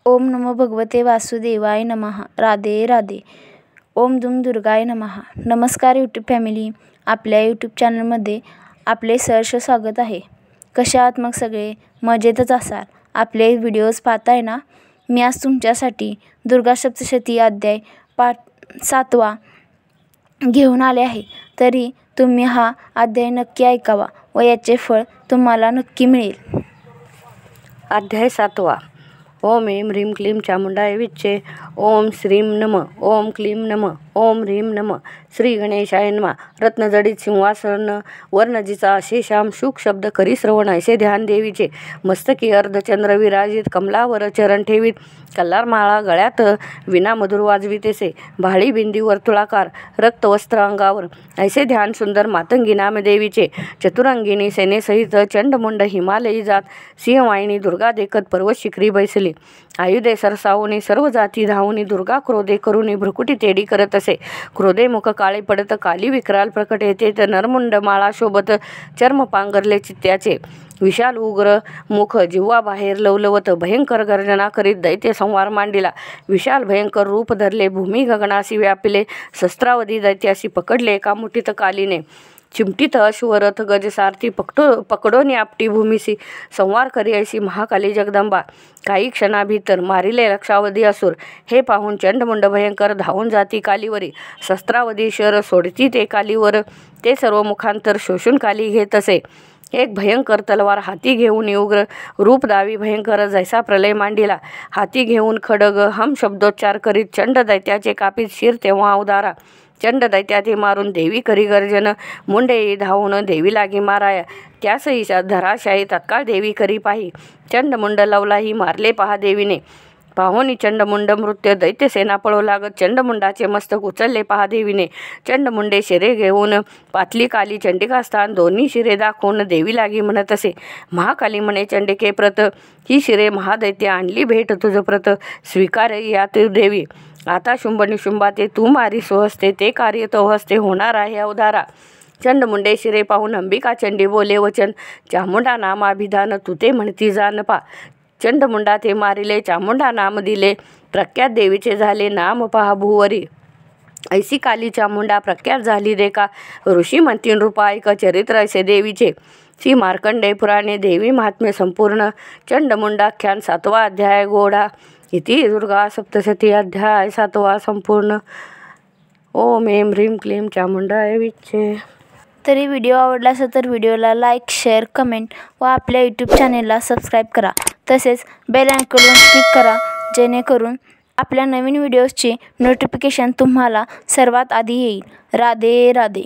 ओम नमो भगवते वासुदेवाय नमः. राधे राधे. ओम दुम दुर्गाय नमः. नमस्कार यूट्यूब फॅमिली, आपल्या यूट्यूब चॅनलमध्ये आपले सहर्ष स्वागत आहे. कशा आहात मग सगळे? मजेतच असाल. आपले व्हिडिओज पाहताय ना? मी आज तुमच्यासाठी दुर्गा सप्तशती अध्याय पाठ 7वा घेऊन आले आहे. तरी तुम्ही हा अध्याय नक्की ऐकावा व याचे फळ तुम्हाला नक्की मिळेल. अध्याय 7वा. ओम ऐं ह्रीं क्लीं चामुंडाय विच्चे. ओम श्रीं नमः. ओम क्लीं नमः. ओम ह्रीं नमः. श्री गणेशाय नमः. रत्नजडित सिंहासन वर्णजीचा अशेषाम शुक शब्द करी श्रवण ऐसे ध्यान देवीचे. मस्तकी अर्धचंद्र विराजित कमलावर चरण ठेवीत. कल्लारमाळा गळ्यात विना मधुर वाजवितेसे. भाळी बिंदी वर्तुळाकार रक्तवस्त्र अंगावर ऐसे ध्यान सुंदर मातंगी नामदेवीचे. चतुरंगिनी सेनेसहित चंडमुंड हिमालयी जात सिंहवाहिनी दुर्गा देखत पर्वत शिखरी बैसली. आयुधे सरसावूनी सर्व जाती धावूनी दुर्गा क्रोधे करुनी भ्रुकुटी तेडी करत असे. क्रोधे मुख काळे पडत काली विक्राल प्रकट येते. तर नरमुंड माळा शोभत चर्म पांघरले चित्त्याचे. विशाल उग्र मुख जिव्हा बाहेर लवलवत भयंकर गर्जना करीत दैत्य संवार मांडिला. विशाल भयंकर रूप धरले भूमी गगनासी व्यापिले. शस्त्रावधी दैत्यासी पकडले एका मुठीत कालीने. चिमटीत अश्वरथ गज सारथी पकडोनी आपटी भूमीसी संवार करी ऐसी महाकाली जगदंबा. काही क्षणाभीतर मारिले लक्षावधी असुर. हे पाहून चंडमुंड भयंकर धावून जाती कालीवरी. शस्त्रावधी शर सोडती ते कालीवर. ते सर्व मुखांतर शोषून काली घेत असे. एक भयंकर तलवार हाती घेऊन उग्र रूप दावी भयंकर जैसा प्रलय मांडिला. हाती घेऊन खडग हम शब्दोच्चार करीत चंड दैत्याचे कापीत शिर तेव्हा उदारा. चंड दैत्याते मारून देवी करी गर्जन. मुंडे धावून देवी लागी माराया. त्यासही धराशायी तत्काळ देवी करी पाही. चंडमुंड लवलाही मारले पहा देवीने. पाहोनी चंडमुंड मृत्य दैत्यसेना पळू लागत. चंडमुंडाचे मस्तक उचलले पहा देवीने. चंडमुंडे शिरे घेऊन पातली काली चंडिका स्थान दोन्ही शिरे दाखवून देवी लागी म्हणत असे. महाकाली म्हणे चंडिके प्रत. ही शिरे महादैत्य आणली भेट तुझ प्रत. स्वीकार यात देवी. आता शुंभ निशुंभाते तू मारी स्वहस्ते. ते कार्य तो हस्ते होणार आहे अवधारा. चंडमुंडे शिरे पाहून अंबिका चंडी बोले वचन. चामुंडा नामाभिधान तू ते म्हणती जाण पा. चंडमुंडा ते मारिले चामुंडा नाम दिले. प्रख्यात देवीचे झाले नाम पहा भूवरी. ऐसी काली चामुंडा प्रख्यात झाली रेखा. ऋषी म्हणतीन रूपा ऐक चरित्र ऐसे देवीचे. श्री मार्कंडेय पुराणे देवी महात्म्य संपूर्ण. चंडमुंडाख्यान 7वा अध्याय गोडा. इति दुर्गा सप्तशती अध्याय 7वा संपूर्ण. ओम ऐं ह्रीं क्लीं चामुंडाय विच्चे. तरी व्हिडिओ आवडला असेल तर व्हिडिओला लाईक, शेअर, कमेंट व आपल्या यूट्यूब चॅनेलला सबस्क्राईब करा. तसेच बेल आयकॉनवर क्लिक करा, जेणेकरून आपल्या नवीन व्हिडिओजची नोटिफिकेशन तुम्हाला सर्वात आधी येईल. राधे राधे.